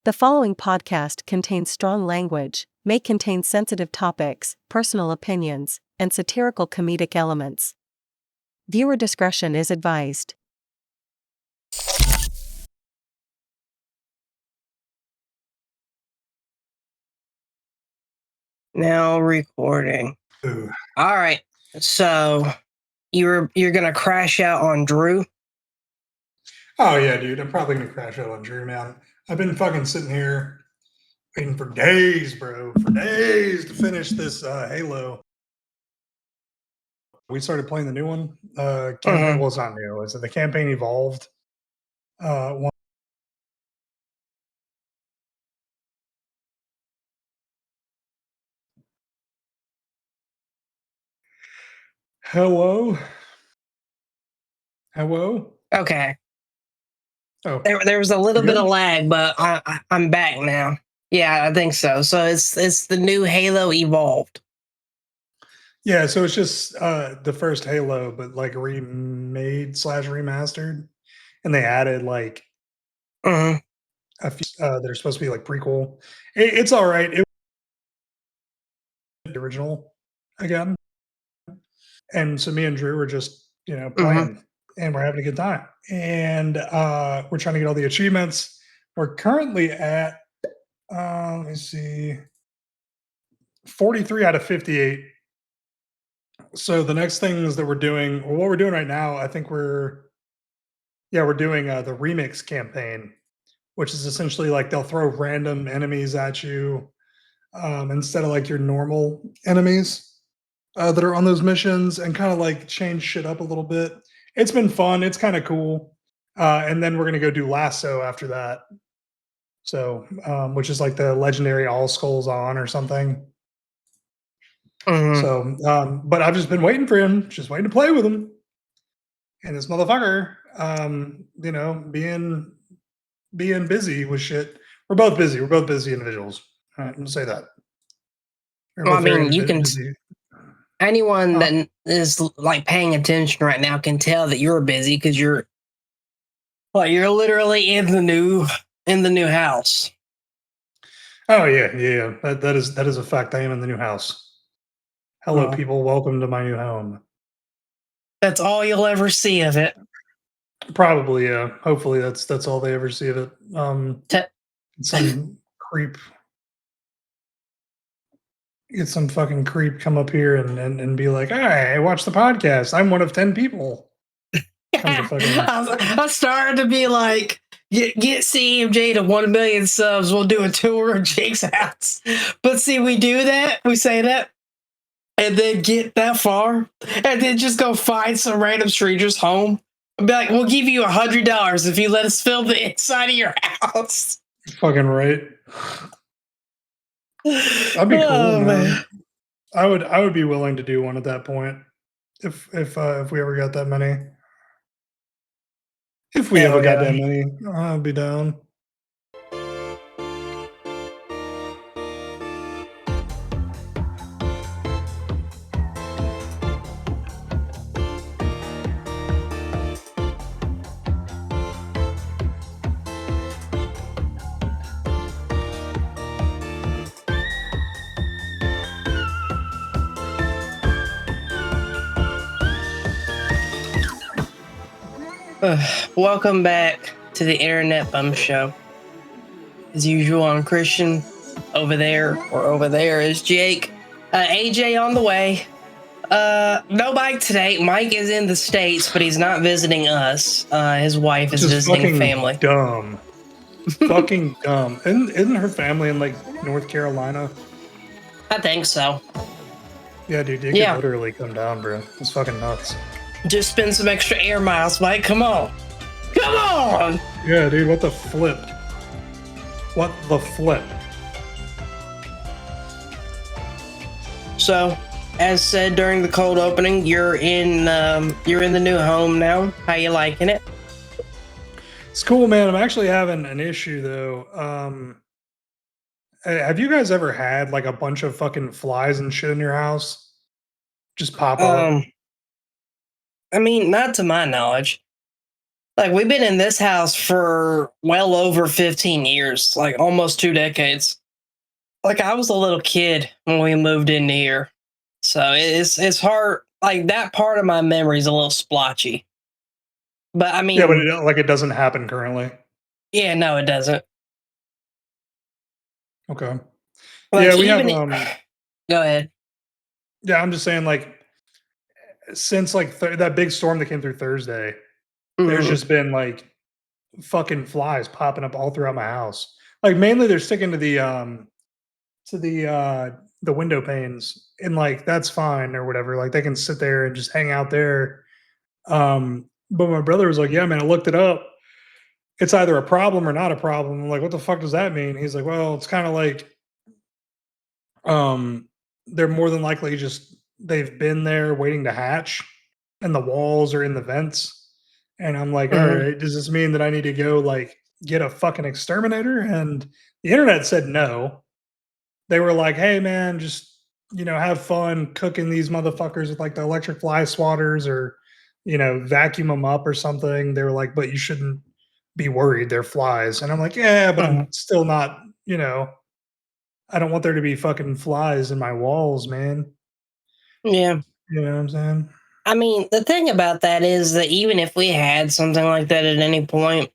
The following podcast contains strong language, may contain sensitive topics, personal opinions, and satirical comedic elements. Viewer discretion is advised. Now recording. Ooh. All right. So you're gonna crash out on Drew? Oh yeah, dude. I'm probably gonna crash out on Drew, man. I've been fucking sitting here waiting for days, bro. For days to finish this Halo. We started playing the new one. Campaign. Well, it's not new. It's the campaign evolved. One. Hello. Okay. Oh, There was a little You bit good? of lag, but I'm back now. Yeah, I think so. So it's the new Halo Evolved. yeah. So it's just the first Halo, but like remade / remastered, and they added like Mhm. a few that are supposed to be like prequel. It's all right. It was the original again. And so me and Drew were just, playing and we're having a good time. And we're trying to get all the achievements. We're currently at, let me see, 43 out of 58. So the next things that we're doing, or what we're doing right now, I think we're doing the remix campaign, which is essentially like they'll throw random enemies at you instead of like your normal enemies. That are on those missions and kind of like change shit up a little bit. It's been fun. It's kind of cool. And then we're gonna go do Lasso after that. So, which is like the legendary All Skulls on or something. So, but I've just been waiting for him, just waiting to play with him. And this motherfucker, being busy with shit. We're both busy. We're both busy individuals. All right, I'm gonna say that. We're Well, I both very mean, you can. busy. Anyone that is like paying attention right now can tell that you're busy because you're literally in the new house. Oh yeah. That is a fact. I am in the new house. Hello, people. Welcome to my new home. That's all you'll ever see of it. Probably, yeah. Hopefully, that's all they ever see of it. Some creep, get some fucking creep come up here and be like, "Hey, watch the podcast. I'm one of 10 people." I started to be like, get CMJ to 1 million subs. We'll do a tour of Jake's house. But see, we do that. We say that. And then get that far. And then just go find some random stranger's home. And be like, we'll give you $100 if you let us film the inside of your house. Fucking right. That'd be cool, man. I would be willing to do one at that point if we ever got that many. If we ever got that many, I'd be down. Welcome back to the Internet Bum Show. As usual, I'm Christian. Over there is Jake. AJ on the way. No Mike today. Mike is in the States, but he's not visiting us. His wife is visiting family. Dumb. Fucking dumb. Isn't her family in like North Carolina? I think so. Yeah, dude, you could literally come down, bro. It's fucking nuts. Just spend some extra air miles, Mike. Come on. Come on! Yeah, dude, what the flip? What the flip? So, as said during the cold opening, you're in the new home now. How you liking it? It's cool, man. I'm actually having an issue though. Have you guys ever had like a bunch of fucking flies and shit in your house just pop up? I mean, not to my knowledge. Like, we've been in this house for well over 15 years, like almost 2 decades. Like, I was a little kid when we moved into here. So it's hard. Like, that part of my memory is a little splotchy. But I Yeah, but mean, like it doesn't happen currently. yeah, no, it doesn't. Okay. Like, Yeah, we have even go ahead. yeah, I'm just saying like since like that big storm that came through Thursday, there's Mhm. just been like fucking flies popping up all throughout my house. Like mainly they're sticking to the window panes and like that's fine or whatever. Like they can sit there and just hang out there. But my brother was like, "Yeah, man, I looked it up. It's either a problem or not a problem." I'm like, "What the fuck does that mean?" He's like, "Well, it's kind of like um they're more than likely just they've been there waiting to hatch and the walls are in the vents." And I'm like, "All Mhm. right, does this mean that I need to go like get a fucking exterminator?" And the internet said no. They were like, "Hey man, just have fun cooking these motherfuckers with like the electric fly swatters or vacuum them up or something." They were like, "But you shouldn't be worried, they're flies." And I'm like, "Yeah, but I'm Mhm. still not, I don't want there to be fucking flies in my walls, man." Yeah. You know what I'm saying? I mean, the thing about that is that even if we had something like that at any point,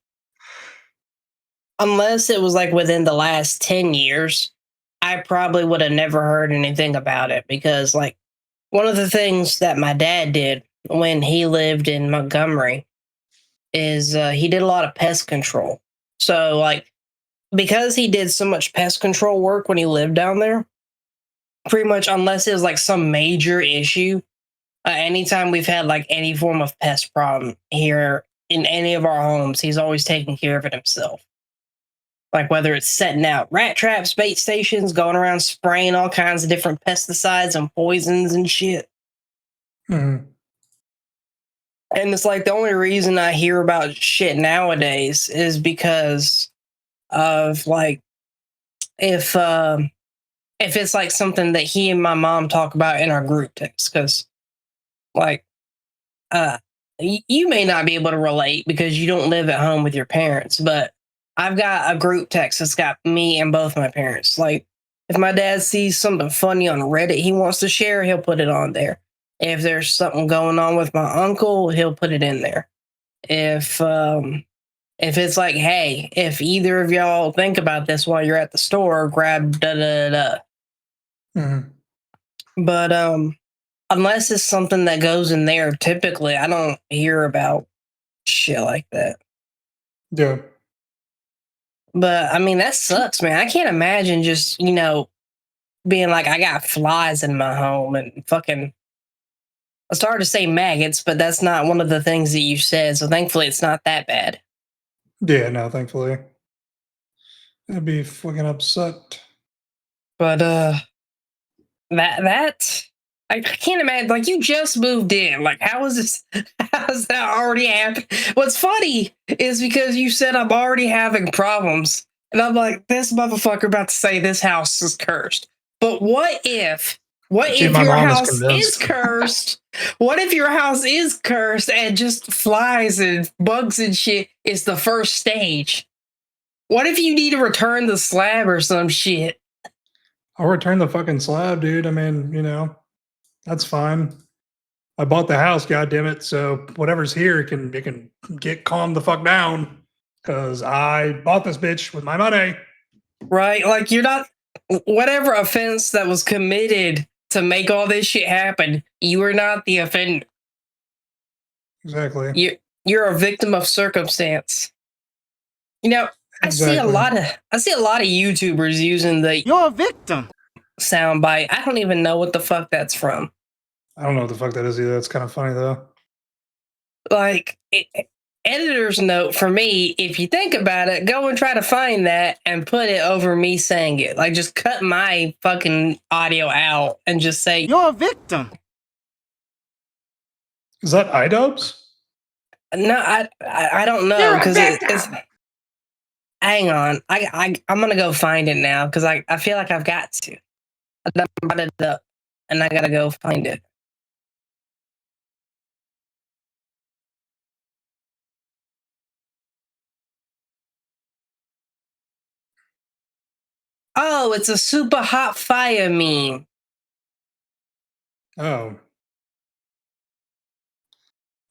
unless it was like within the last 10 years, I probably would have never heard anything about it because, like, one of the things that my dad did when he lived in Montgomery is he did a lot of pest control. So, like, because he did so much pest control work when he lived down there, pretty much, unless it was like some major issue, anytime we've had like any form of pest problem here in any of our homes, he's always taking care of it himself. Like whether it's setting out rat traps, bait stations, going around spraying all kinds of different pesticides and poisons and shit. Mhm. And it's like the only reason I hear about shit nowadays is because of like if um if it's like something that he and my mom talk about in our group text, because like uh you may not be able to relate because you don't live at home with your parents, but I've got a group text that's got me and both my parents. Like if my dad sees something funny on Reddit he wants to share, he'll put it on there. If there's something going on with my uncle, he'll put it in there. If it's like, hey, if either of y'all think about this while you're at the store, grab da da da. Mhm. But unless it's something that goes in there, typically I don't hear about shit like that. Yeah. But I mean, that sucks, man. I can't imagine just, being like, I got flies in my home and fucking. I started to say maggots, but that's not one of the things that you said. So thankfully, it's not that bad. Yeah, no, thankfully. I'd be fucking upset. But that I can't imagine. Like you just moved in. Like how is this? How's that already happened? What's funny is because you said I'm already having problems, and I'm like, this motherfucker about to say this house is cursed. But what if? What See, if my your mom is house is convinced. cursed? What if your house is cursed and just flies and bugs and shit is the first stage? What if you need to return the slab or some shit? I'll return the fucking slab, dude. I mean, that's fine. I bought the house, god damn it. So whatever's here can get calmed the fuck down. Cause I bought this bitch with my money. Right? Like you're not whatever offense that was committed to make all this shit happen, you are not the offender. Exactly. You're a victim of circumstance. You know, Exactly. I see a lot of YouTubers using the You're a victim. soundbite. I don't even know what the fuck that's from. I don't know what the fuck that is either. That's kind of funny though. Like editor's note for me, if you think about it, go and try to find that and put it over me saying it. Like just cut my fucking audio out and just say You're a victim. Is that iDubbbz? no. I don't know because it's. Hang on, I'm gonna go find it now because I feel like I've got to. I brought it up and I gotta go find it. Oh, it's a super hot fire meme. Oh.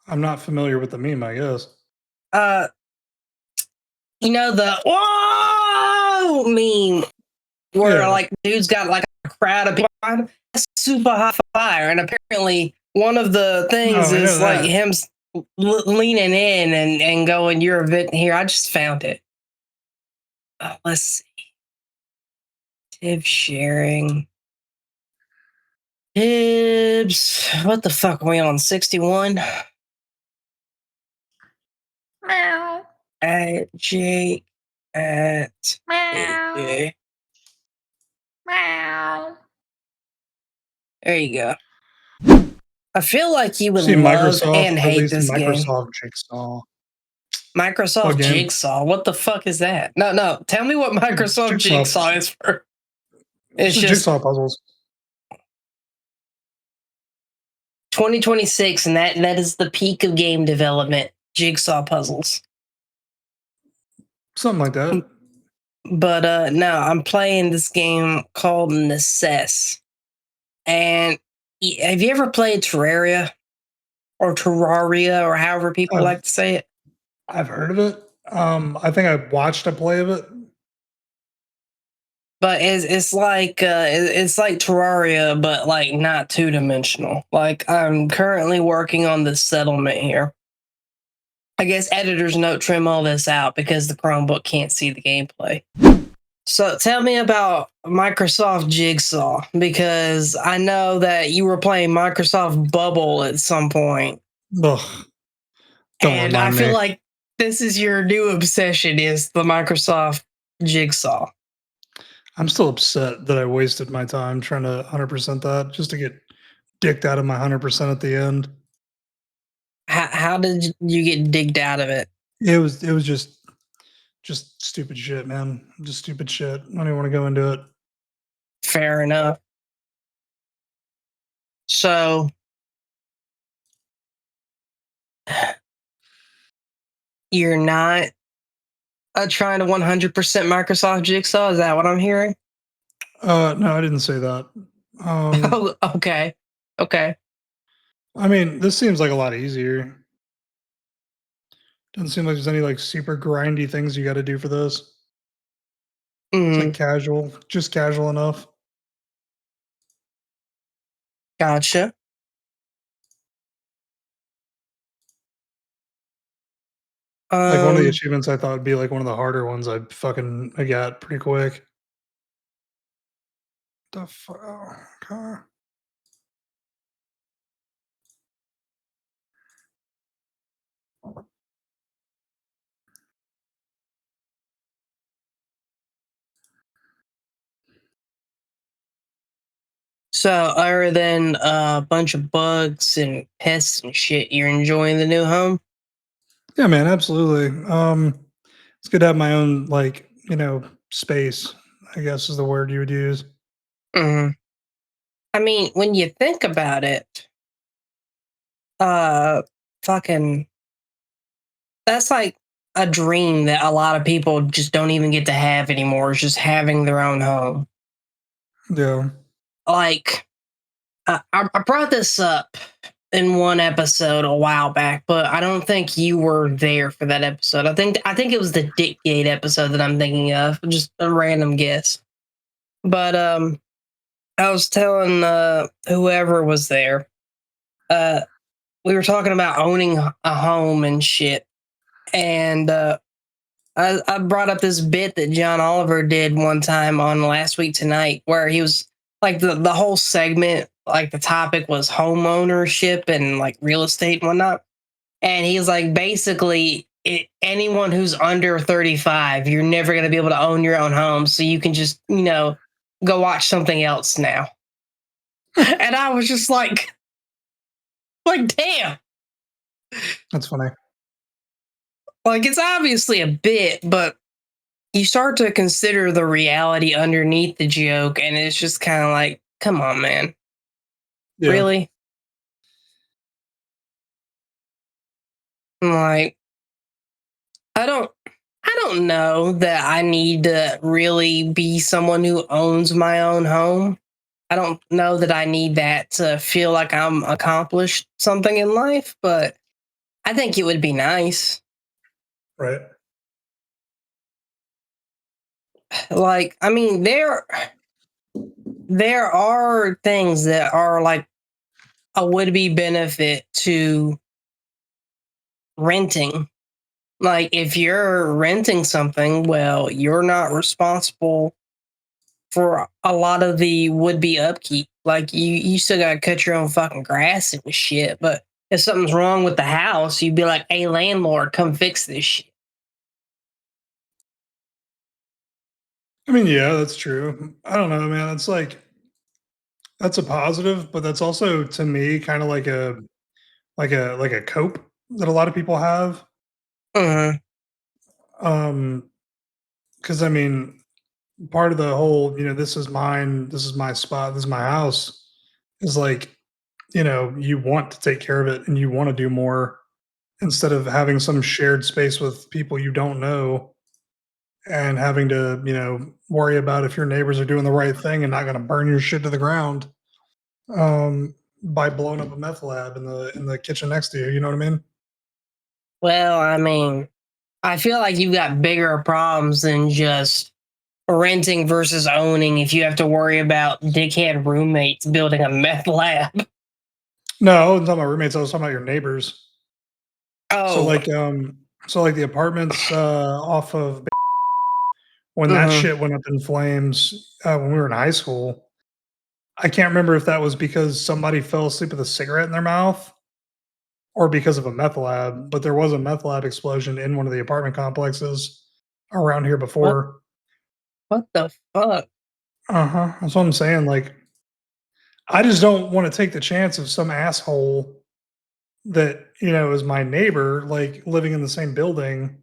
I'm not familiar with the meme, I guess. You know the whoa meme where Yeah. like dude's got like a crowd of people behind him. That's super hot fire, and apparently one of the No, things I know is like that. him leaning in and going, "You're a bit here." I just found it. Let's see. Tib sharing. Tibbs. What the fuck are we on? 61? Meow. At Jake at Meow. AJ. Meow. There you go. I feel like you would See, love Microsoft and hate released this game. Microsoft Jigsaw. Microsoft What game? Jigsaw. What the fuck is that? No. Tell me what Microsoft Jigsaw is for. It's just Jigsaw puzzles. 2026, and that is the peak of game development. Jigsaw puzzles. Something like that. But no, I'm playing this game called Necesse. And have you ever played Terraria? Or Terraria, or however people like to say it? I've heard of it. I think I watched a play of it. But it's like Terraria, but like not 2-dimensional. Like I'm currently working on the settlement here. I guess editor's note, trim all this out because the Chromebook can't see the gameplay. So tell me about Microsoft Jigsaw, because I know that you were playing Microsoft Bubble at some point. Ugh. Don't And I remind feel me. like this is your new obsession, is the Microsoft Jigsaw. I'm still upset that I wasted my time trying to 100% that just to get dicked out of my 100% at the end. How did you get digged out of it? It was just stupid shit, man. Just stupid shit. I don't even want to go into it. Fair enough. So you're not trying to 100% Microsoft Jigsaw? Is that what I'm hearing? No, I didn't say that. Oh, okay. I mean, this seems like a lot easier. Doesn't seem like there's any like super grindy things you got to do for this. It's like casual, just casual enough. Gotcha. Like one of the achievements I thought would be like one of the harder ones. I got pretty quick. The fuck? Okay. So other than a bunch of bugs and pests and shit, you're enjoying the new home? Yeah, man, absolutely. It's good to have my own like space. I guess is the word you would use. I mean, when you think about it, fucking, that's like a dream that a lot of people just don't even get to have anymore. Is just having their own home. Yeah. Like, I brought this up in one episode a while back, but I don't think you were there for that episode. I think it was the Dickgate episode that I'm thinking of. Just a random guess. But I was telling whoever was there, we were talking about owning a home and shit, and I brought up this bit that John Oliver did one time on Last Week Tonight, where he was like the whole segment, like the topic was home ownership and like real estate and whatnot. And he's like, basically, anyone who's under 35, you're never going to be able to own your own home. So you can just, go watch something else now. And I was just like, damn. That's funny. Like, it's obviously a bit, but you start to consider the reality underneath the joke, and it's just kind of like, come on, man. Yeah. Really? I'm like, I I don't know that I need to really be someone who owns my own home. I don't know that I need that to feel like I'm accomplished something in life, but I think it would be nice. Right. Like, I mean, there are things that are like a would-be benefit to renting. Like, if you're renting something, well, you're not responsible for a lot of the would-be upkeep. Like, you still gotta cut your own fucking grass and shit. But if something's wrong with the house, you'd be like, "Hey, landlord, come fix this shit." I mean, yeah, that's true. I don't know, man. It's like that's a positive, but that's also to me kind of like a cope that a lot of people have. Mhm. Because I mean, part of the whole, this is mine, this is my spot, this is my house, is like, you want to take care of it and you want to do more instead of having some shared space with people you don't know and having to, worry about if your neighbors are doing the right thing and not going to burn your shit to the ground by blowing up a meth lab in the kitchen next to you. You know what I mean? Well, I mean, I feel like you've got bigger problems than just renting versus owning if you have to worry about dickhead roommates building a meth lab. No, I wasn't talking about roommates. I was talking about your neighbors. So Oh, like the apartments off of when that mhm. shit went up in flames when we were in high school. I can't remember if that was because somebody fell asleep with a cigarette in their mouth or because of a meth lab, but there was a meth lab explosion in one of the apartment complexes around here what before. what the fuck? Uh-huh. That's what I'm saying. Like, I just don't want to take the chance of some asshole that, is my neighbor, like living in the same building,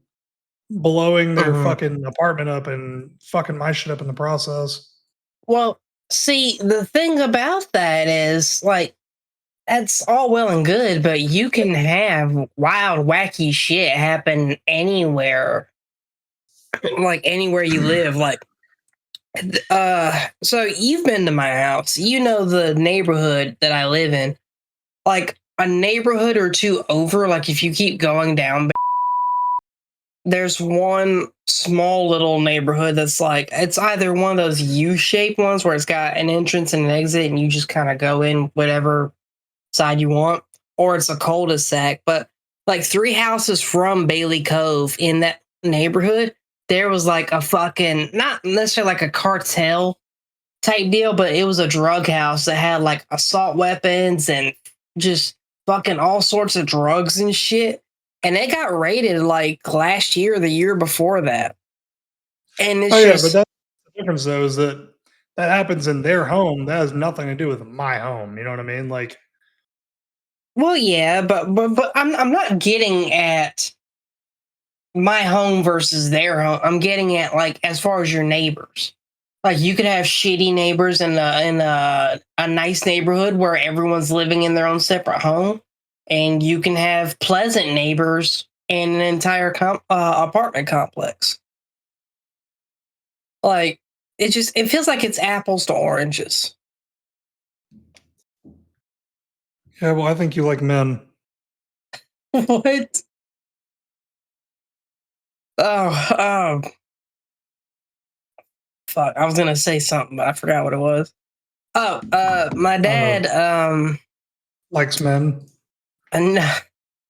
blowing their Mhm. fucking apartment up and fucking my shit up in the process. Well, see, the thing about that is, like, that's all well and good, but you can have wild, wacky shit happen anywhere, like anywhere you live. Like, so you've been to my house, you know the neighborhood that I live in. Like a neighborhood or two over, like if you keep going down, there's one small little neighborhood that's like it's either one of those U-shaped ones where it's got an entrance and an exit, and you just kind of go in whatever side you want, or it's a cul-de-sac. But like 3 houses from Bailey Cove in that neighborhood, there was like a fucking not necessarily like a cartel type deal, but it was a drug house that had like assault weapons and just fucking all sorts of drugs and shit. And it got raided like last year or the year before that. And Oh it's yeah, but just, that's the difference though is that happens in their home. That has nothing to do with my home. You know what I mean? Like, well, yeah, but I'm not getting at my home versus their home. I'm getting at like as far as your neighbors. Like you could have shitty neighbors in a nice neighborhood where everyone's living in their own separate home, and you can have pleasant neighbors in an entire apartment complex. Like it feels like it's apples to oranges. yeah, well, I think you like men. What? Oh, fuck! I was gonna say something, but I forgot what it was. Oh, my I don't know. dad, Likes men. no,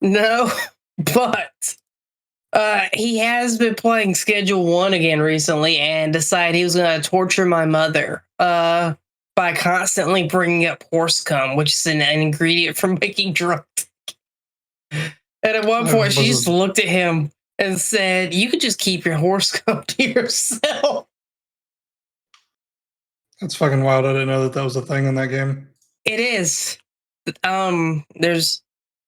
no, but he has been playing Schedule One again recently, and decided he was going to torture my mother by constantly bringing up horse cum, which is an ingredient for making drugs. And at one point, she Was just it, looked at him and said, "You could just keep your horse cum to yourself." that's fucking wild. I didn't know that was a thing in that game. It is. There's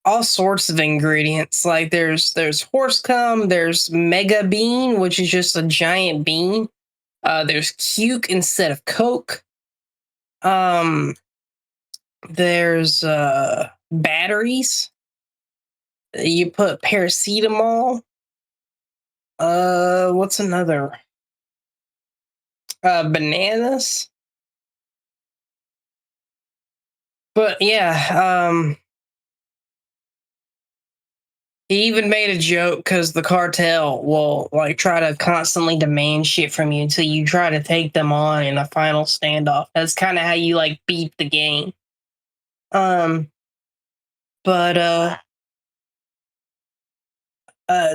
all sorts of ingredients. Like there's horse cum, there's mega bean, which is just a giant bean. There's cuke instead of coke. Um, there's batteries. You put paracetamol. What's another? Bananas. But yeah, he even made a joke because the cartel will like try to constantly demand shit from you until you try to take them on in a final standoff. That's kind of how you like beat the game. But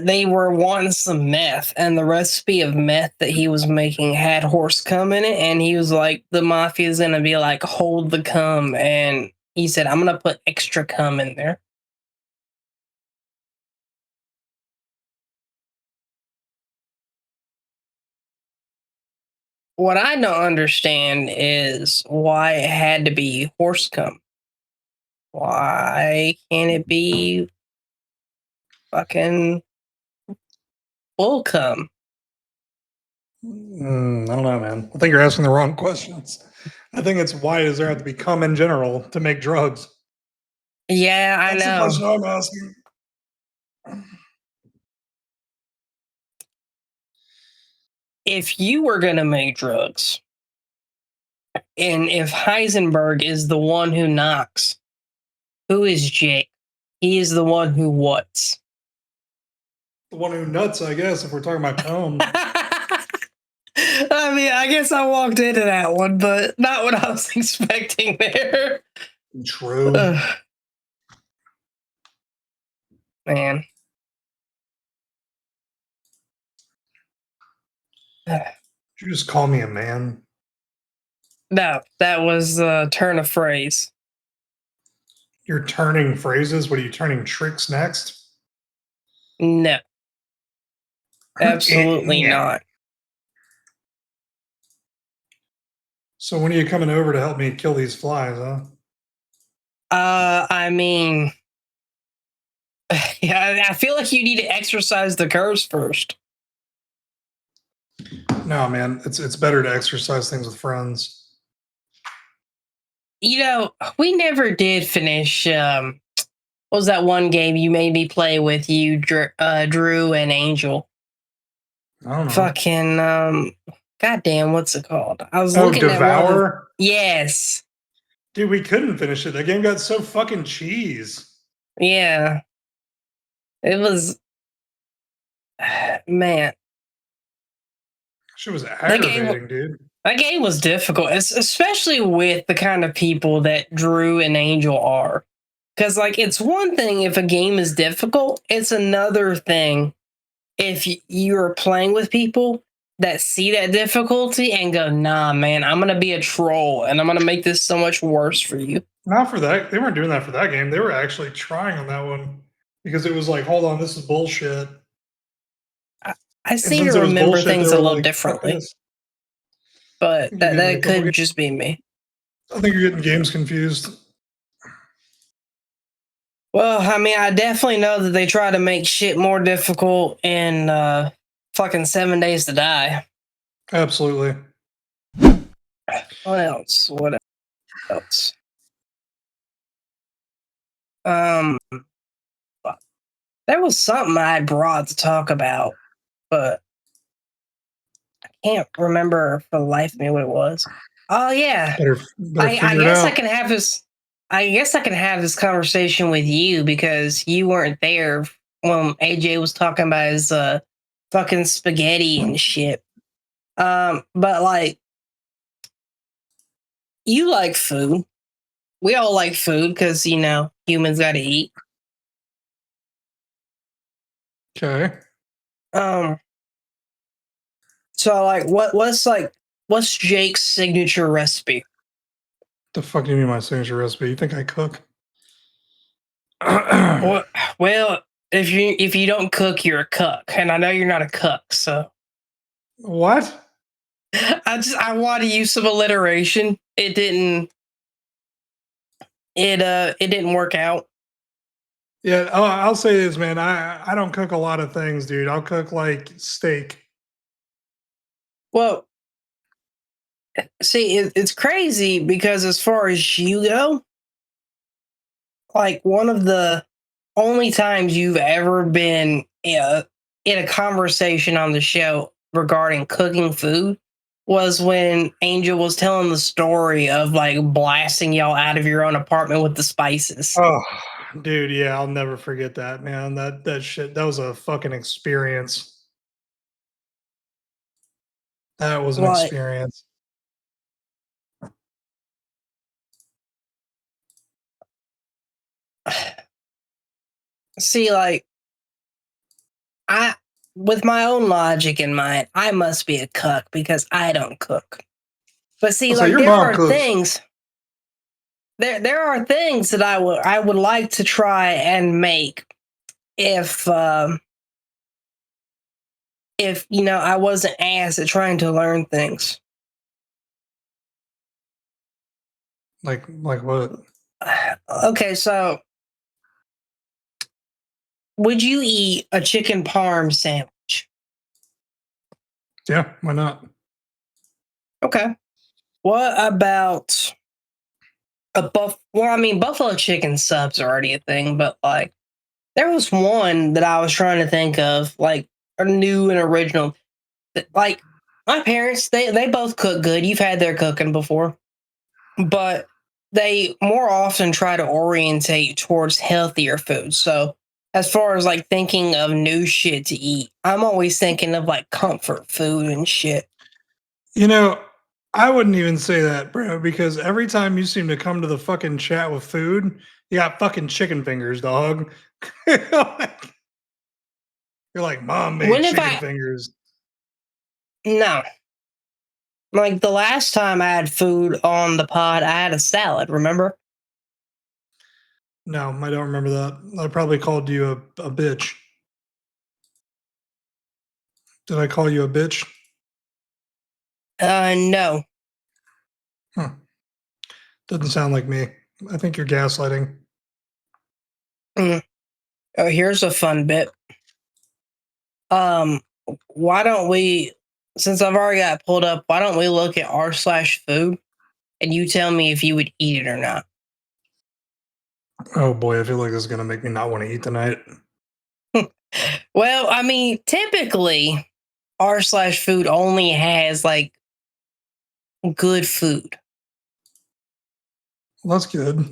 they were wanting some meth, and the recipe of meth that he was making had horse cum in it, and he was like, the mafia's gonna be like, hold the cum, and he said, I'm gonna put extra cum in there. What I don't understand is why it had to be horse cum. Why can't it be fucking bull cum? I don't know, man. I think you're asking the wrong questions. I think it's why does there have to be cum in general to make drugs? Yeah, I That's the know. question I'm asking. If you were gonna make drugs, and if Heisenberg is the one who knocks, who is Jake? He is the one who whats. The one who nuts, I guess, if we're talking about cum. I mean, I guess I walked into that one, but not what I was expecting there. True. Man. Did you just call me a man? No, that was a turn of phrase. You're turning phrases? What are you turning tricks next? No. Absolutely Yeah. not. So when are you coming over to help me kill these flies, huh? I mean, yeah, I feel like you need to exercise the curse first. No, man. It's better to exercise things with friends. You know, we never did finish. What was that one game you made me play with you, Drew and Angel? I don't know. Fucking goddamn, what's it called? I was Oh, looking at one. Devour? Yes. Dude, we couldn't finish it. That game got so fucking cheese. Yeah. It was man. Shit was aggravating, dude. That game was difficult, especially with the kind of people that Drew and Angel are. Because, like, it's one thing if a game is difficult, it's another thing if you're playing with people that see that difficulty and go, nah, man, I'm going to be a troll and I'm going to make this so much worse for you. Not for that. They weren't doing that for that game. They were actually trying on that one because it was like, hold on, this is bullshit. I seem to remember bullshit, things a little differently. But that could just be me. I think you're getting games confused. Well, I mean, I definitely know that they try to make shit more difficult in fucking 7 Days to Die. Absolutely. What else? What else? There was something I brought to talk about, but I can't remember for the life of me what it was. Oh yeah, I guess I can have this. I guess I can have this conversation with you because you weren't there when AJ was talking about his fucking spaghetti and shit. But like, you like food. We all like food because you know humans got to eat. Okay. So like, what's Jake's signature recipe? The fuck do you mean my signature recipe? You think I cook? Well, if you don't cook, you're a cuck, and I know you're not a cuck. So what? I want to use some alliteration. It didn't work out. Yeah, I'll say this, man. I don't cook a lot of things, dude. I'll cook like steak. Well, see, it's crazy because as far as you go, like one of the only times you've ever been in a conversation on the show regarding cooking food was when Angel was telling the story of like blasting y'all out of your own apartment with the spices. Oh, dude, yeah, I'll never forget that, man. That shit, that was a fucking experience. That was an Like, experience. see, like, I, with my own logic in mind, I must be a cook because I don't cook. But see, So like, your there mom are cooks. things. There are things that I would like to try and make if you know I wasn't ass at trying to learn things. Like what? Okay, so would you eat a chicken parm sandwich? Yeah, why not? Okay. What about well, I mean, buffalo chicken subs are already a thing, but like there was one that I was trying to think of, like a new and original. Like my parents, they both cook good. You've had their cooking before, but they more often try to orientate towards healthier food. So as far as like thinking of new shit to eat, I'm always thinking of like comfort food and shit. You know, I wouldn't even say that, bro, because every time you seem to come to the fucking chat with food, you got fucking chicken fingers, dog. You're like, mom made When if chicken I fingers. no, like the last time I had food on the pod, I had a salad. Remember? No, I don't remember that. I probably called you a bitch. Did I call you a bitch? No. Huh. Doesn't sound like me. I think you're gaslighting. Mm. Oh, here's a fun bit. Um, why don't we? Since I've already got it pulled up, why don't we look at r/food and you tell me if you would eat it or not? Oh boy, I feel like this is gonna make me not want to eat tonight. Well, I mean, typically r/food only has like good food. Well, that's good.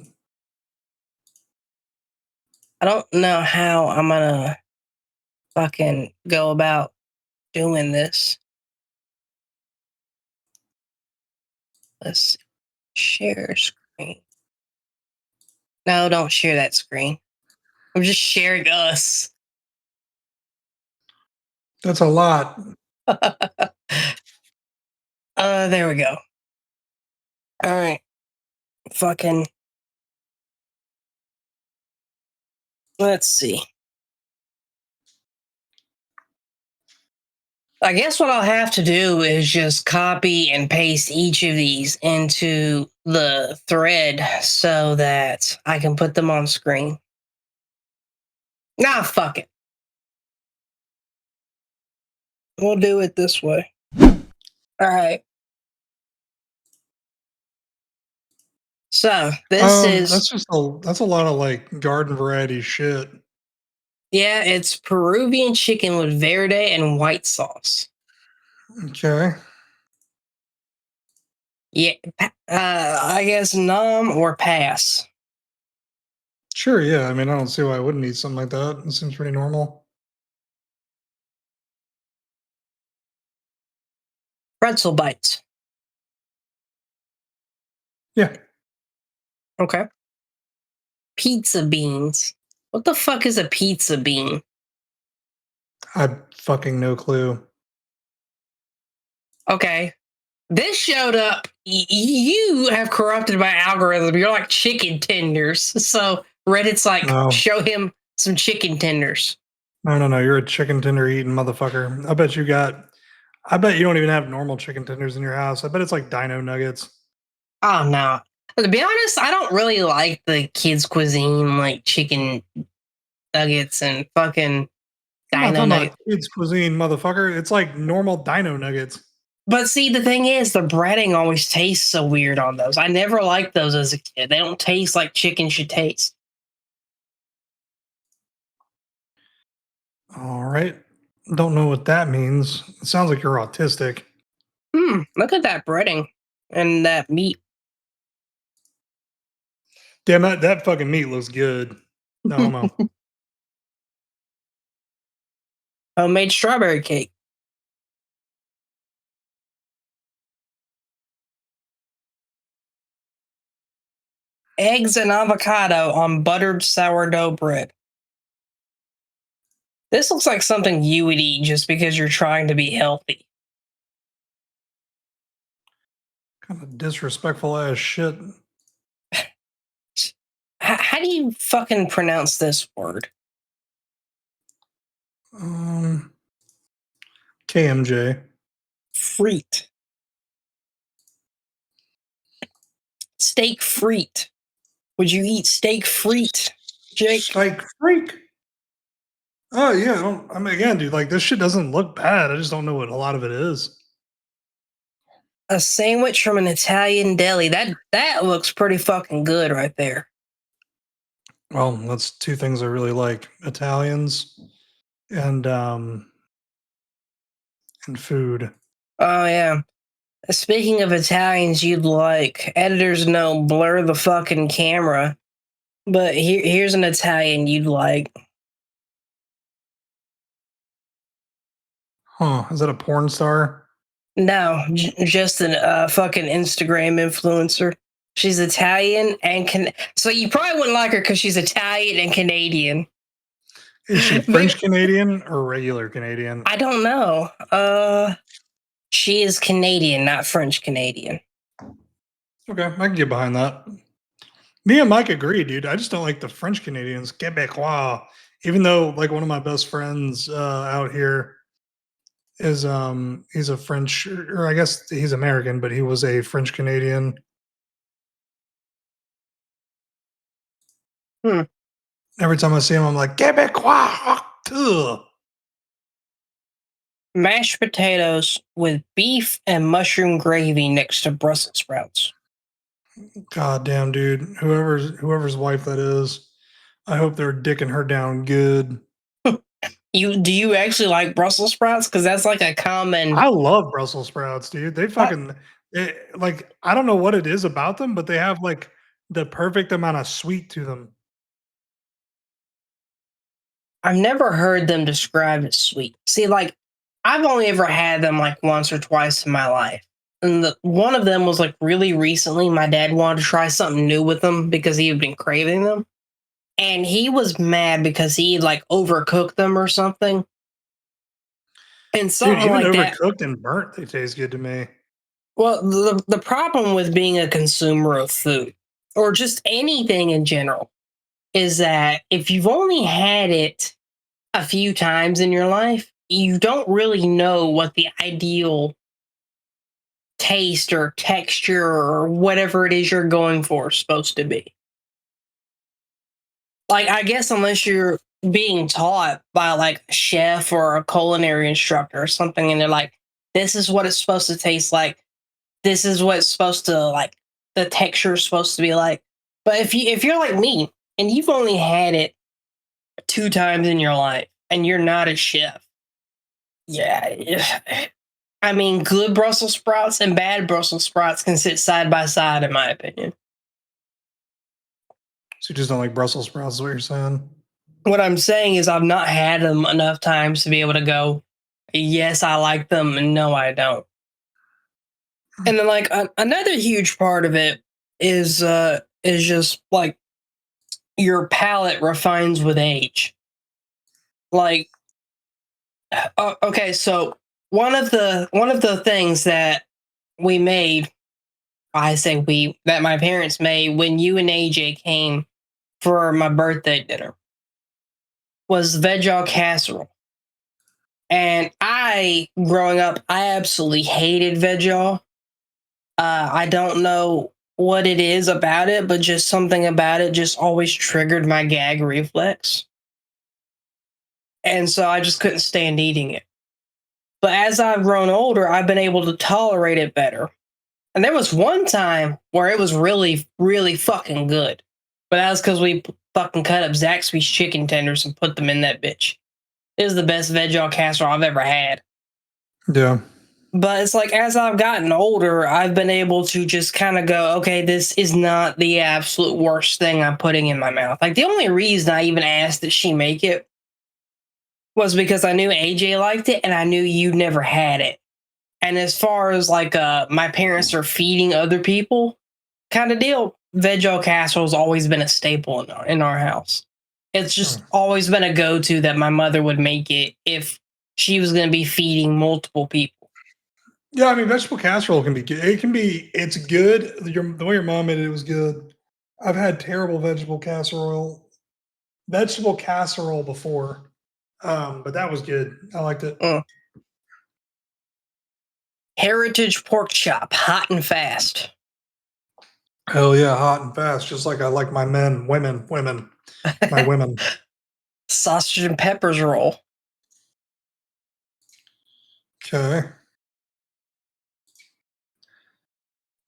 I don't know how I'm gonna fucking go about doing this. Let's share screen. No, don't share that screen. I'm just sharing us. That's a lot. There we go. All right. Fucking. Let's see. I guess what I'll have to do is just copy and paste each of these into the thread so that I can put them on screen. Nah, fuck it. We'll do it this way. All right. So this is that's a lot of like garden variety shit. yeah, it's Peruvian chicken with verde and white sauce. Okay. Yeah, I guess nom or pass. Sure, yeah. I mean, I don't see why I wouldn't eat something like that. It seems pretty normal. Pretzel bites. Yeah. Okay. Pizza beans. What the fuck is a pizza bean? I fucking no clue. Okay. This showed up. You have corrupted my algorithm. You're like chicken tenders. So Reddit's like, No. show him some chicken tenders. No. You're a chicken tender eating motherfucker. I bet you don't even have normal chicken tenders in your house. I bet it's like dino nuggets. Oh, no. To be honest, I don't really like the kids' cuisine, like chicken nuggets and fucking I'm not dino talking nuggets. about kids cuisine, motherfucker. It's like normal dino nuggets. But see, the thing is, the breading always tastes so weird on those. I never liked those as a kid. They don't taste like chicken should taste. All right. Don't know what that means. It sounds like you're autistic. Look at that breading and that meat. Damn, that fucking meat looks good. No homo. Homemade strawberry cake. Eggs and avocado on buttered sourdough bread. This looks like something you would eat just because you're trying to be healthy. Kind of disrespectful ass shit. How do you fucking pronounce this word? KMJ. Frite. Steak frite. Would you eat steak frite, Jake? Steak freak. Oh yeah. I mean, again, dude, like this shit doesn't look bad. I just don't know what a lot of it is. A sandwich from an Italian deli. That looks pretty fucking good right there. Well, that's two things I really like: Italians and food. Oh yeah. Speaking of Italians you'd like, editors know blur the fucking camera. But here's an Italian you'd like. Huh? Is that a porn star? No, just a fucking Instagram influencer. She's Italian and so you probably wouldn't like her because she's Italian and Canadian. Is she French Canadian or regular Canadian? I don't know. She is Canadian, not French Canadian. Okay, I can get behind that. Me and Mike agree, dude. I just don't like the French Canadians, Quebecois. Even though, like, one of my best friends out here is he's a French, or I guess he's American, but he was a French Canadian. Every time I see him, I'm like, Quebecois. Ugh. Mashed potatoes with beef and mushroom gravy next to Brussels sprouts. God damn, dude. Whoever's wife that is, I hope they're dicking her down good. Do you actually like Brussels sprouts? Because that's like a common. I love Brussels sprouts, dude. They fucking like, I don't know what it is about them, but they have like the perfect amount of sweet to them. I've never heard them described as sweet. See, like, I've only ever had them like once or twice in my life. And one of them was like really recently. My dad wanted to try something new with them because he had been craving them. And he was mad because he like overcooked them or something. And something Dude, even like that. overcooked and burnt, they taste good to me. Well, the problem with being a consumer of food, or just anything in general, is that if you've only had it a few times in your life, you don't really know what the ideal taste or texture or whatever it is you're going for is supposed to be. Like, I guess unless you're being taught by like a chef or a culinary instructor or something, and they're like, this is what it's supposed to taste like. This is what it's supposed to like. The texture is supposed to be like. But if you're like me and you've only had it 2 times in your life and you're not a chef, yeah. I mean, good Brussels sprouts and bad Brussels sprouts can sit side by side, in my opinion. So you just don't like Brussels sprouts, is what you're saying? What I'm saying is I've not had them enough times to be able to go, yes, I like them, and no, I don't. And then, like, another huge part of it is just like your palate refines with age. Like, okay, so one of the things that we made, I say we, that my parents made when you and AJ came for my birthday dinner, was veg casserole. And growing up, I absolutely hated veg. I don't know what it is about it, but just something about it just always triggered my gag reflex. And so I just couldn't stand eating it. But as I've grown older, I've been able to tolerate it better. And there was one time where it was really, really fucking good. But that was because we fucking cut up Zaxby's chicken tenders and put them in that bitch. It was the best veg casserole I've ever had. Yeah. But it's like, as I've gotten older, I've been able to just kind of go, okay, this is not the absolute worst thing I'm putting in my mouth. Like, the only reason I even asked that she make it was because I knew AJ liked it and I knew you never had it. And as far as like my parents are feeding other people kind of deal, veg casserole has always been a staple in our house. It's just always been a go-to that my mother would make it if she was going to be feeding multiple people. Yeah, I mean, vegetable casserole can be good. It's good. The way your mom made it was good. I've had terrible vegetable casserole before, but that was good. I liked it. Heritage pork chop, hot and fast. Hell yeah, hot and fast, just like I like my women, my women. Sausage and peppers roll. Okay.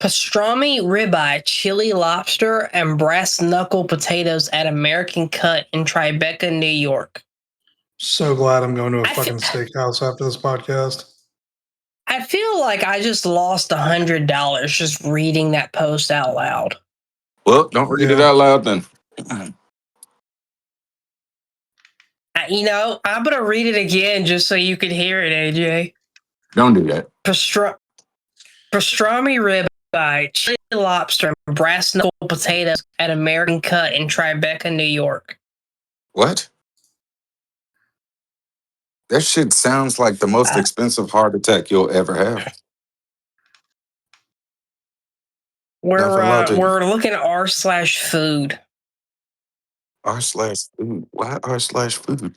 Pastrami ribeye, chili lobster, and brass knuckle potatoes at American Cut in Tribeca, New York. So glad I'm going to a fucking steakhouse after this podcast. I feel like I just lost $100 just reading that post out loud. Well, don't read it out loud then. I'm going to read it again just so you can hear it, AJ. Don't do that. Pastrami ribeye, chili lobster, and brass knuckle potatoes at American Cut in Tribeca, New York. What? That shit sounds like the most expensive heart attack you'll ever have. We're looking at r/food. r/food. Why r/food?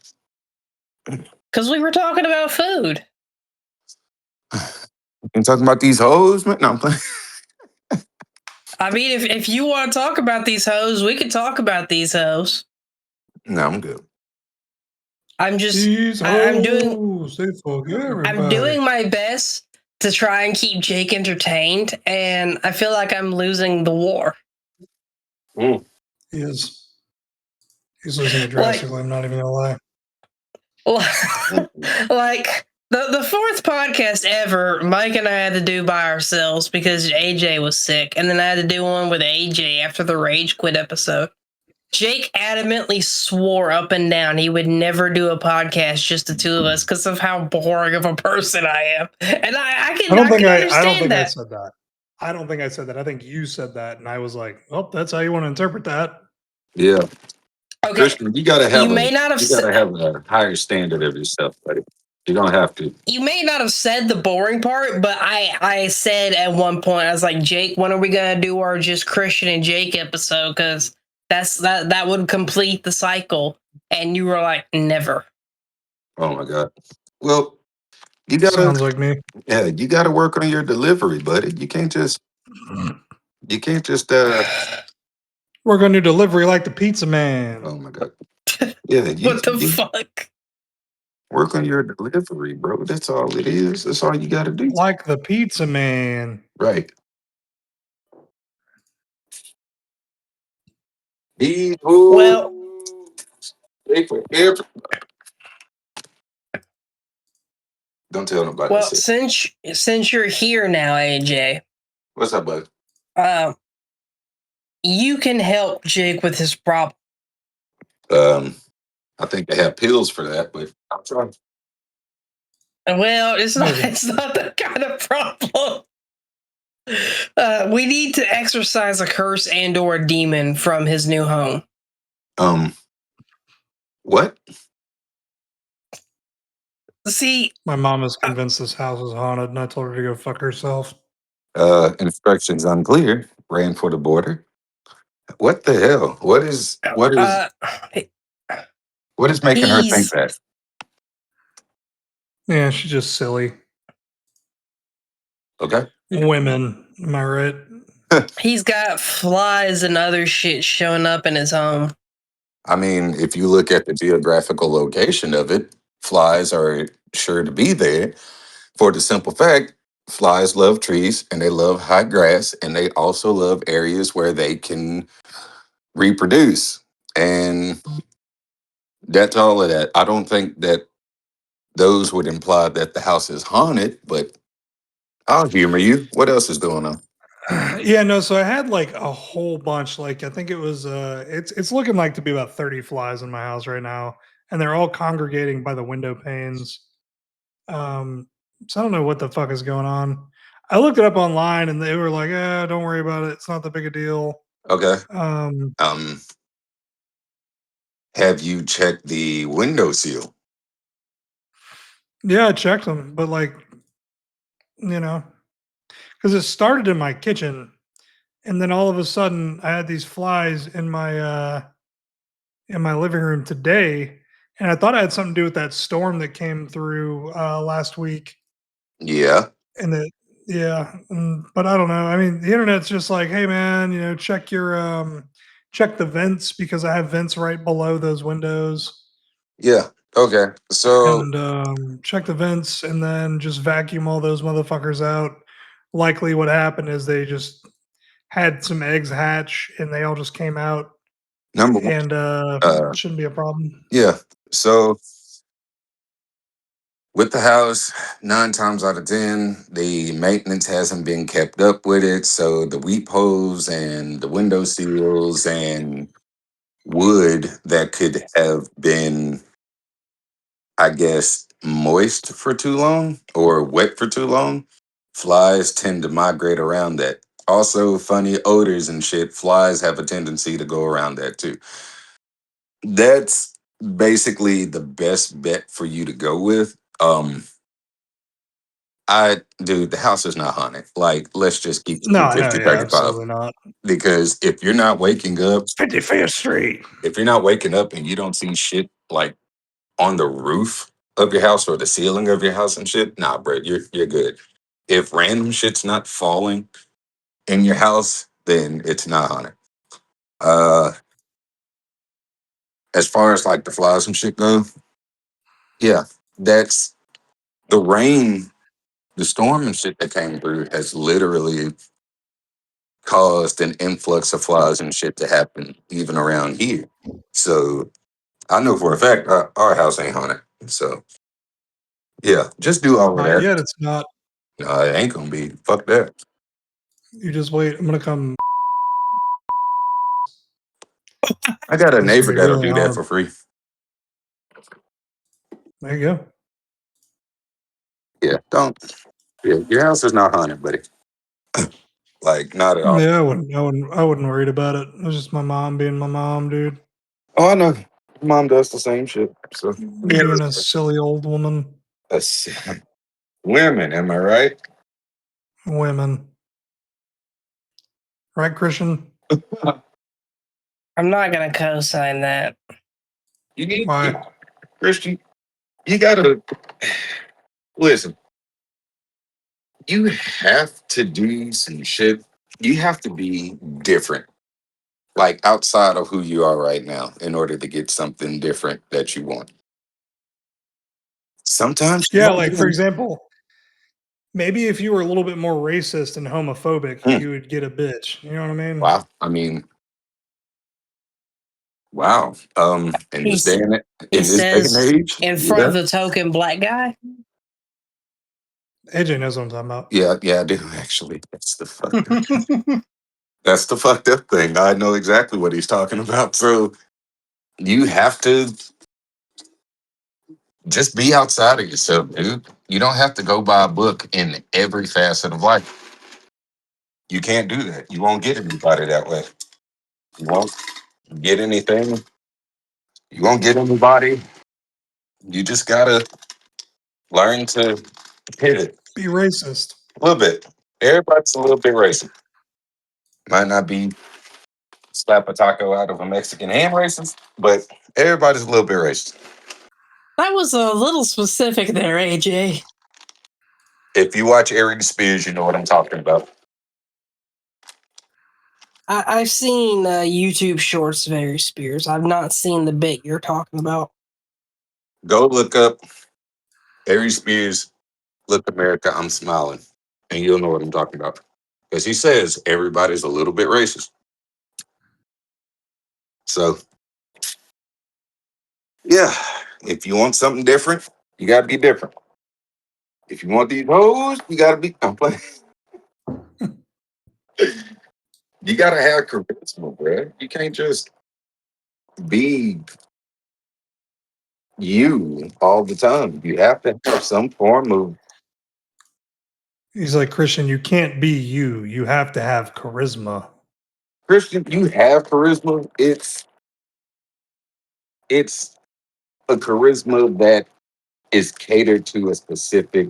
Because we were talking about food. You talking about these hoes, man? No, I'm playing. I mean, if you want to talk about these hoes, we could talk about these hoes. No, I'm good. I'm doing my best to try and keep Jake entertained, and I feel like I'm losing the war. He is. He's losing it drastically. I'm not even gonna lie. Like the fourth podcast ever, Mike and I had to do by ourselves because AJ was sick, and then I had to do one with AJ after the Rage Quit episode. Jake adamantly swore up and down he would never do a podcast just the two of us because of how boring of a person I am. And I don't think I said that. I don't think I said that. I think you said that, and I was like, "Oh, that's how you want to interpret that." Yeah. Okay. Christian, you gotta have a higher standard of yourself, buddy. You're gonna have to. You may not have said the boring part, but I said at one point, I was like, Jake, when are we gonna do our just Christian and Jake episode? Because that would complete the cycle. And you were like, never. Oh my God. Well, you gotta sounds like me. Yeah, you gotta work on your delivery, buddy. You can't just work on your delivery like the pizza man. Oh my God. Yeah, what the fuck? Work on your delivery, bro. That's all it is. That's all you gotta do. Like the pizza man. Right. Well, don't tell nobody. Well, since you're here now, AJ. What's up, bud? You can help Jake with his problem. I think they have pills for that, but I'll try. Well, it's not that kind of problem. We need to exorcise a curse and/or a demon from his new home. What? See, my mom is convinced this house is haunted, and I told her to go fuck herself. Instructions unclear. Ran for the border. What the hell? What is making her think that? Yeah, she's just silly. Okay. Women, am I right? He's got flies and other shit showing up in his home. I mean, if you look at the geographical location of it, flies are sure to be there for the simple fact flies love trees and they love high grass and they also love areas where they can reproduce. And that's all of that. I don't think that those would imply that the house is haunted, but I'll humor you. What else is going on? Yeah, no, so I had like a whole bunch. Like I think it was it's looking like to be about 30 flies in my house right now, and they're all congregating by the window panes. So I don't know what the fuck is going on. I looked it up online and they were like, don't worry about it. It's not that big a deal. Okay. Um, Have you checked the window seal? yeah, I checked them, but like, because it started in my kitchen, and then all of a sudden I had these flies in my living room today, and I thought it had something to do with that storm that came through last week. Yeah. And that, yeah, but I don't know. I mean, the internet's just like, hey man, check the vents because I have vents right below those windows, Yeah. Okay. So and check the vents, and then just vacuum all those motherfuckers out. Likely, what happened is they just had some eggs hatch, and they all just came out, number one, and uh, shouldn't be a problem. yeah. So with the house, 9 times out of 10, the maintenance hasn't been kept up with it. So the weep holes and the window seals and wood that could have been, I guess, moist for too long or wet for too long, flies tend to migrate around that. Also, funny odors and shit, flies have a tendency to go around that too. That's basically the best bet for you to go with. Dude, the house is not haunted. Like, let's just keep it No, I know, 50, yeah, 35. absolutely not. Because if you're not waking up, 55th Street. if you're not waking up and you don't see shit like on the roof of your house or the ceiling of your house and shit, nah, bro, you're good. If random shit's not falling in your house, then it's not haunted. Uh, as far as like the flies and shit go, yeah, that's the rain, the storm and shit that came through has literally caused an influx of flies and shit to happen even around here. So I know for a fact our house ain't haunted. So yeah, just do all of Not that. yet. It's not. No, it ain't gonna be. Fuck that. You just wait. I'm gonna come. I got a It's gonna neighbor be that'll really do that hard. for free. There you go. Yeah, don't. Yeah, your house is not haunted, buddy. Like not at all. Yeah, I wouldn't worried about it. It was just my mom being my mom, dude. Oh, I know. Mom does the same shit. So yeah, Being a silly old woman. that's women. Am I right? Women. Right, Christian? I'm not gonna co-sign that. You need Why? Christian. You gotta listen. You have to do some shit. You have to be different, like outside of who you are right now, in order to get something different that you want. Sometimes you Yeah, don't like get for them. example, maybe if you were a little bit more racist and homophobic, Hmm. you would get a bitch. You know what I mean? Wow. I mean, wow. In this day He's, and he in this day and says age, in front yeah, of the token black guy. AJ knows what I'm talking about. yeah, I do actually. That's the fucked up thing. I know exactly what he's talking about. So you have to just be outside of yourself, dude. You don't have to go by a book in every facet of life. You can't do that. You won't get anybody that way. You won't get anything. You won't get anybody. You just gotta learn to hit it Be racist. a little bit. Everybody's a little bit racist. Might not be slap a taco out of a Mexican ham racist, but everybody's a little bit racist. That was a little specific there, AJ. If you watch Aries Spears, you know what I'm talking about. I've seen YouTube shorts of Harry Spears. I've not seen the bit you're talking about. Go look up Aries Spears, Look America, I'm Smiling, and you'll know what I'm talking about. Because he says everybody's a little bit racist. So, yeah, if you want something different, You gotta be different. If you want these hoes, you gotta be. I'm playing. You gotta have charisma, bro. You can't just be you all the time. You have to have some form of He's like, Christian, you can't be you. You have to have charisma. Christian. You have charisma. It's a charisma that is catered to a specific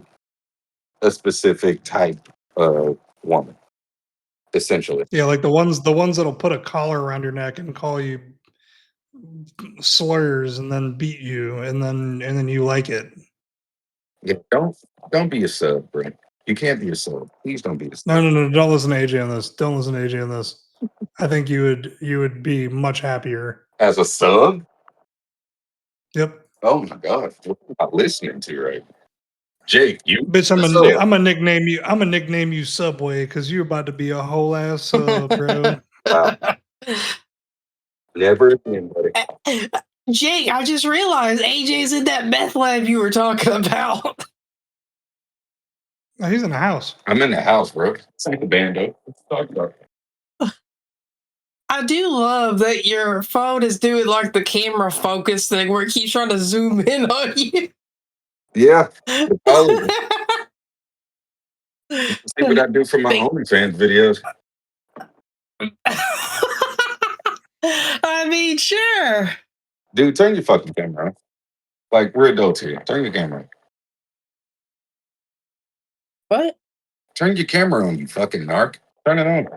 type of woman, essentially. Yeah, like the ones that'll put a collar around your neck and call you slurs and then beat you and then you like it. Yeah, don't be a sub, bro. You can't be a sub. Please don't be a sub. No. Don't listen to AJ on this. Don't listen to AJ on this. I think you would be much happier. As a sub? Yep. Oh my god, what am I listening to right now? Jake, you Bitch, a sub. I'm gonna nickname you Subway because you're about to be a whole ass sub, bro. Wow. Never again, buddy. Jake, I just realized AJ's in that meth lab you were talking about. Oh, he's in the house. I'm in the house, bro. It's like a bando. What you talking about? I do love that your phone is doing like the camera focus thing where it keeps trying to zoom in on you. Yeah. Oh, see what I do for my OnlyFans videos. I mean, sure. Dude, turn your fucking camera on. Like, we're adults here. Turn your camera on. What? Turn your camera on, you fucking narc. Turn it on.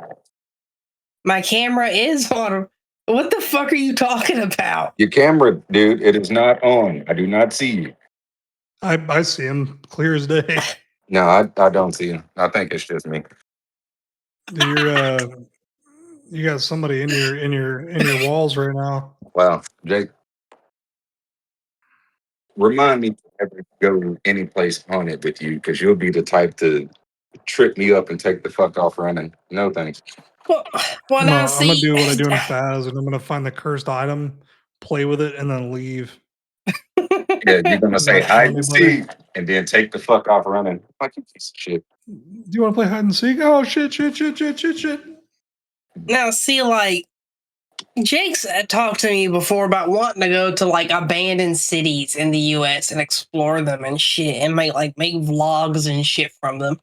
My camera is on. What the fuck are you talking about? Your camera, dude, it is not on. I do not see you. I see him clear as day. No, I don't see you. I think it's just me. You're you got somebody in your walls right now. Wow, Jake, remind me to ever go any place haunted with you, because you'll be the type to trip me up and take the fuck off running. No thanks. Well, I'm now gonna see. do what I do in Faz, and I'm gonna find the cursed item, play with it, and then leave. Yeah, you're gonna say Not tell hide and anybody. seek and then take the fuck off running. Fucking piece of shit. Do you want to play hide and seek? Oh shit! Now see, like Jake's talked to me before about wanting to go to like abandoned cities in the U.S. and explore them and shit, and make vlogs and shit from them.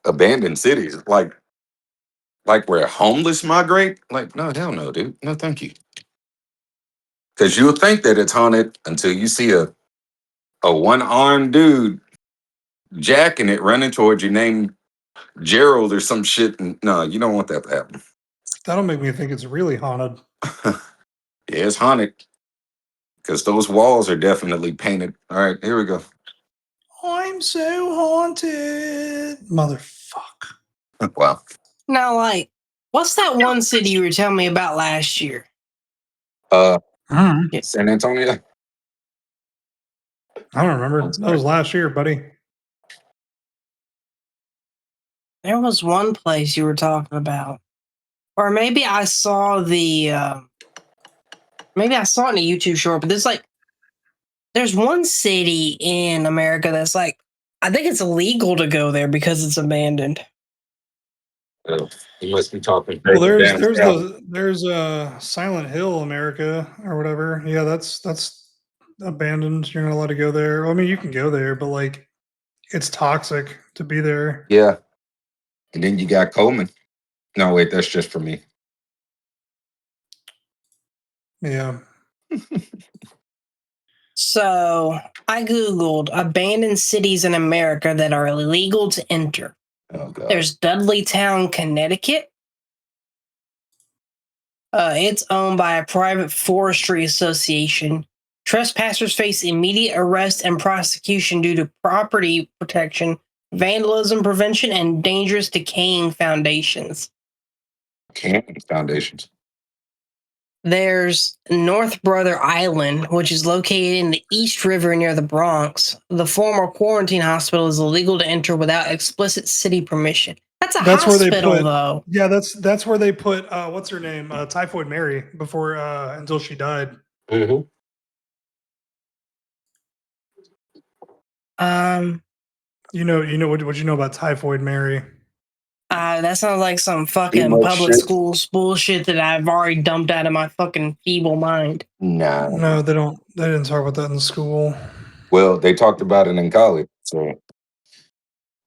Abandoned cities, like where homeless migrate. Like, no, hell no, dude. No, thank you. Because you'll think that it's haunted until you see a one-armed dude jacking it running towards you named Gerald or some shit. And no, you don't want that to happen. That'll make me think it's really haunted. Yeah, it's haunted. Because those walls are definitely painted. All right, here we go. I'm so haunted, motherfucker. Wow. Now, like, what's that one city you were telling me about last year? San Antonio. I don't remember. That was last year, buddy. There was one place you were talking about, or maybe I saw maybe I saw it in a YouTube short. But there's one city in America that's like, I think it's illegal to go there because it's abandoned. You must be talking. Well, there's Silent Hill, America, or whatever. Yeah, that's abandoned. You're not allowed to go there. Well, I mean, you can go there, but like, it's toxic to be there. Yeah. And then you got Coleman. No, wait, that's just for me. Yeah. So I Googled abandoned cities in America that are illegal to enter. Oh, God. There's Dudleytown, Connecticut. It's owned by a private forestry association. Trespassers face immediate arrest and prosecution due to property protection, vandalism prevention, and dangerous decaying foundations. Camping foundations. There's North Brother Island, which is located in the East River near the Bronx. The former quarantine hospital is illegal to enter without explicit city permission. That's That's where hospital, they put, though. Yeah, that's where they put what's her name? Typhoid Mary before until she died. Mm-hmm. You know what you know about Typhoid Mary? That sounds like some Too fucking much public shit. schools bullshit that I've already dumped out of my fucking feeble mind. Nah. No, they don't. They didn't talk about that in school. Well, they talked about it in college. So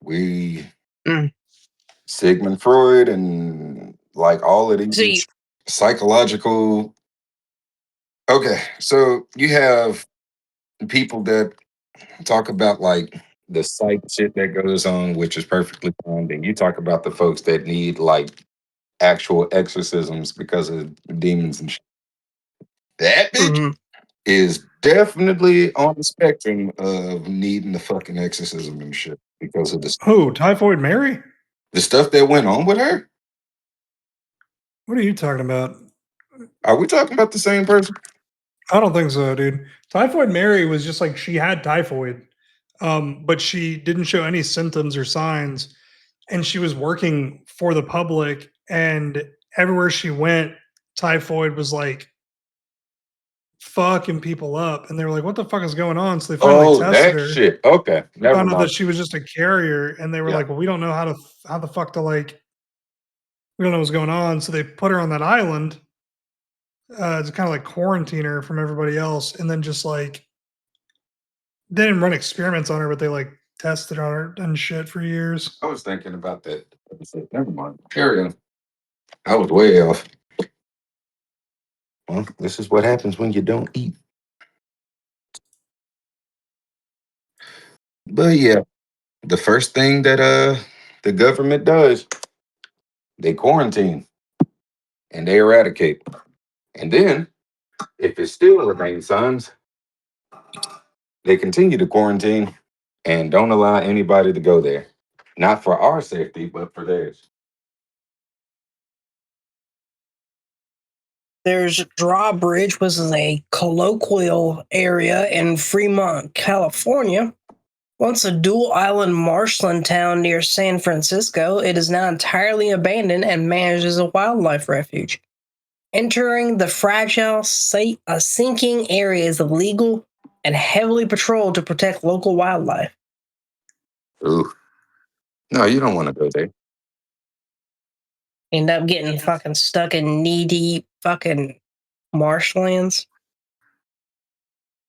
we Mm. Sigmund Freud and like all of these See, psychological. Okay, so you have people that talk about like the psych shit that goes on, which is perfectly fine. Then you talk about the folks that need like actual exorcisms because of demons and shit. That bitch mhm. is definitely on the spectrum of needing the fucking exorcism and shit because of Who? Typhoid Mary? the stuff that went on with her. What are you talking about? Are we talking about the same person? I don't think so, dude. Typhoid Mary was just like she had typhoid, but she didn't show any symptoms or signs, and she was working for the public. And everywhere she went, typhoid was like fucking people up, and they were like, "What the fuck is going on?" So they finally Oh, tested that her, shit. Okay, never found out that mind. she was just a carrier, and they were Yeah. like, "Well, we don't know how the fuck to like, we don't know what's going on." So they put her on that island to kind of like quarantine her from everybody else, and then just like they didn't run experiments on her, but they like tested on her and shit for years. I was thinking about that. Never mind. Carry on. I was way off. Well, this is what happens when you don't eat. But yeah, the first thing that the government does, they quarantine and they eradicate. And then if it still remains signs, they continue to quarantine and don't allow anybody to go there. Not for our safety, but for theirs. There's Drawbridge, which is a colloquial area in Fremont, California. Once a dual island marshland town near San Francisco, it is now entirely abandoned and managed as a wildlife refuge. Entering the fragile, sinking area is illegal and heavily patrolled to protect local wildlife. Ooh. No, you don't want to go there. End up getting fucking stuck in knee-deep fucking marshlands.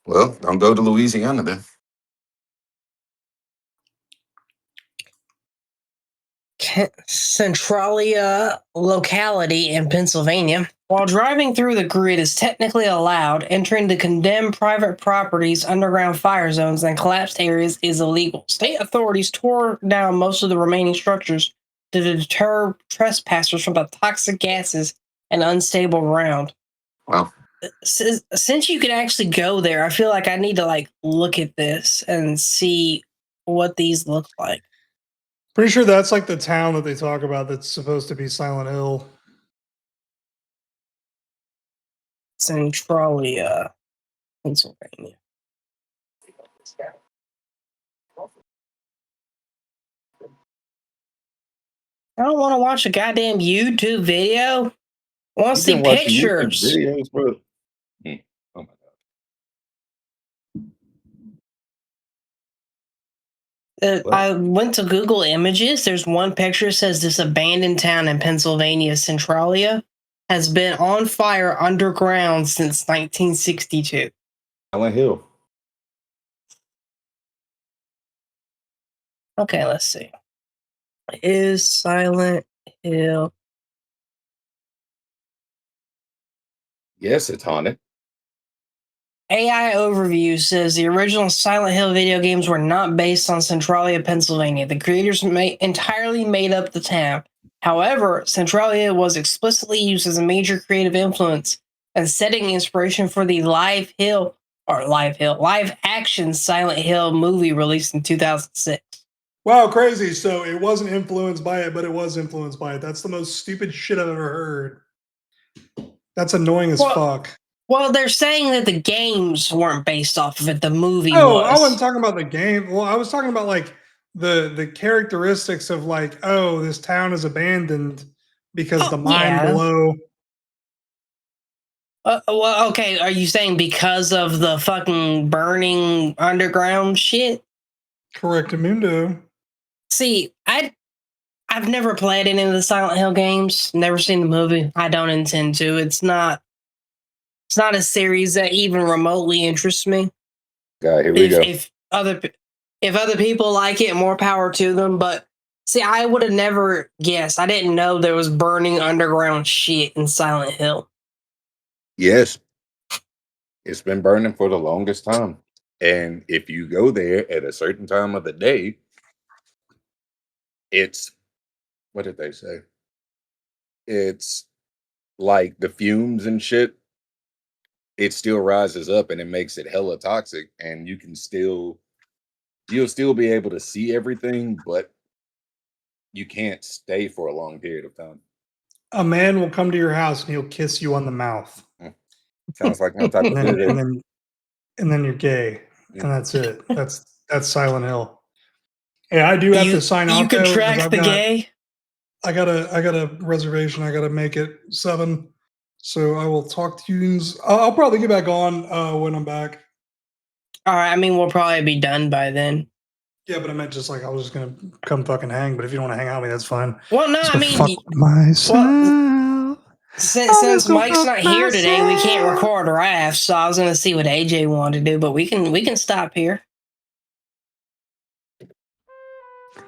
Well, don't go to Louisiana then. Centralia locality in Pennsylvania. While driving through the grid is technically allowed, entering the condemned private properties, underground fire zones, and collapsed areas is illegal. State authorities tore down most of the remaining structures to deter trespassers from the toxic gases and unstable ground. Wow. Since you can actually go there, I feel like I need to like look at this and see what these look like. Pretty sure that's like the town that they talk about that's supposed to be Silent Hill. Centralia, Pennsylvania. I don't want to watch a goddamn YouTube video. I want to see pictures. videos, bro. Oh my God. I went to Google Images. There's one picture that says this abandoned town in Pennsylvania, Centralia, has been on fire underground since 1962. Silent Hill. Okay, let's see. Is Silent Hill? Yes, it's haunted. AI Overview says the original Silent Hill video games were not based on Centralia, Pennsylvania. The creators entirely made up the town. However, Centralia was explicitly used as a major creative influence and setting inspiration for the live action Silent Hill movie released in 2006. Wow, crazy. So it wasn't influenced by it, but it was influenced by it. That's the most stupid shit I've ever heard. That's annoying as fuck. Well, they're saying that the games weren't based off of it. The movie Oh, I was. wasn't talking about the game. Well, I was talking about like the characteristics of like, oh, this town is abandoned because the mine yeah. below. Well, okay. Are you saying because of the fucking burning underground shit? Correctamundo. See, I've never played any of the Silent Hill games. Never seen the movie. I don't intend to. It's not a series that even remotely interests me. God, here we go. If other people like it, more power to them. But see, I would have never guessed. I didn't know there was burning underground shit in Silent Hill. Yes, it's been burning for the longest time. And if you go there at a certain time of the day, it's, what did they say? It's like the fumes and shit. It still rises up and it makes it hella toxic. And you'll still be able to see everything, but you can't stay for a long period of time. A man will come to your house and he'll kiss you on the mouth. Sounds like my type of And visit. then you're gay. And that's it. That's Silent Hill. Hey, I do have to sign off. You can track the gay. I got a reservation. I gotta make it 7. So I will talk to you. I'll probably get back on when I'm back. All right. I mean, we'll probably be done by then. Yeah, but I meant just like I was just gonna come fucking hang. But if you don't want to hang out with me, that's fine. Well, no, Just I go mean, fuck with myself. since Mike's not here today, we can't record Raph. So I was gonna see what AJ wanted to do, but we can stop here.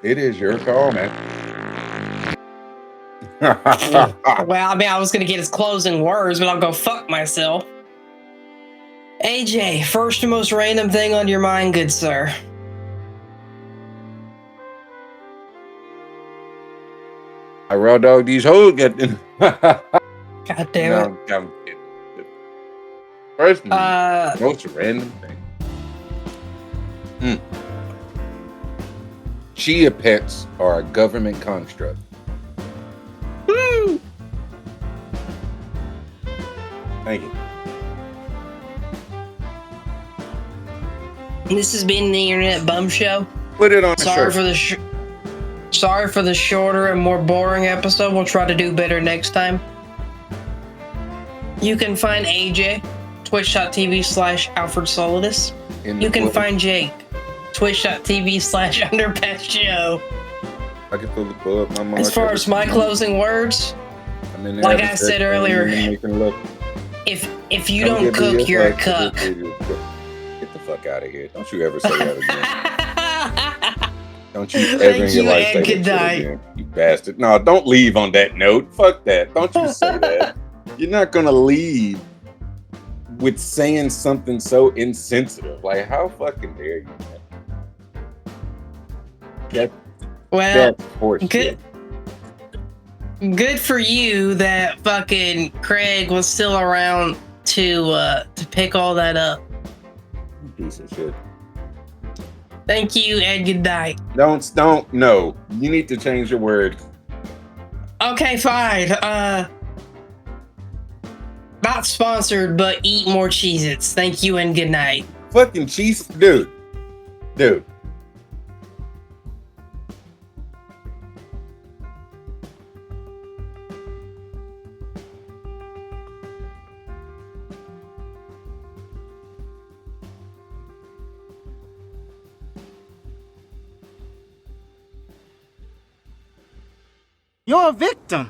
It is your call, man. Well, I mean, I was gonna get his closing words, but I'll go fuck myself. AJ, first and most random thing on your mind, good sir. I raw dog these hoes getting. God damn it. No, I'm kidding. First and most random thing. Chia pets are a government construct. Thank you. This has been the Internet Bum Show. Put it on the Sorry shirt. Sorry for the shorter and more boring episode. We'll try to do better next time. You can find AJ, twitch.tv/AlfredSolidus. You can find Jake, twitch.tv/UnderpassShow. I can pull up my As far as my closing words, like I said earlier, if you don't cook, you're a cuck. Get the fuck out of here. Don't you ever say that again. Don't you ever Thank in your you life and say that good shit night. again. You bastard. No, don't leave on that note. Fuck that. Don't you say that. You're not going to leave with saying something so insensitive. Like, how fucking dare you, man? That's horseshit. Good for you that fucking Craig was still around to pick all that up. Piece of shit. Thank you and good night. No. You need to change your word. Okay, fine. Not sponsored, but eat more Cheez-Its. Thank you and good night. Fucking cheese, dude. You're a victim.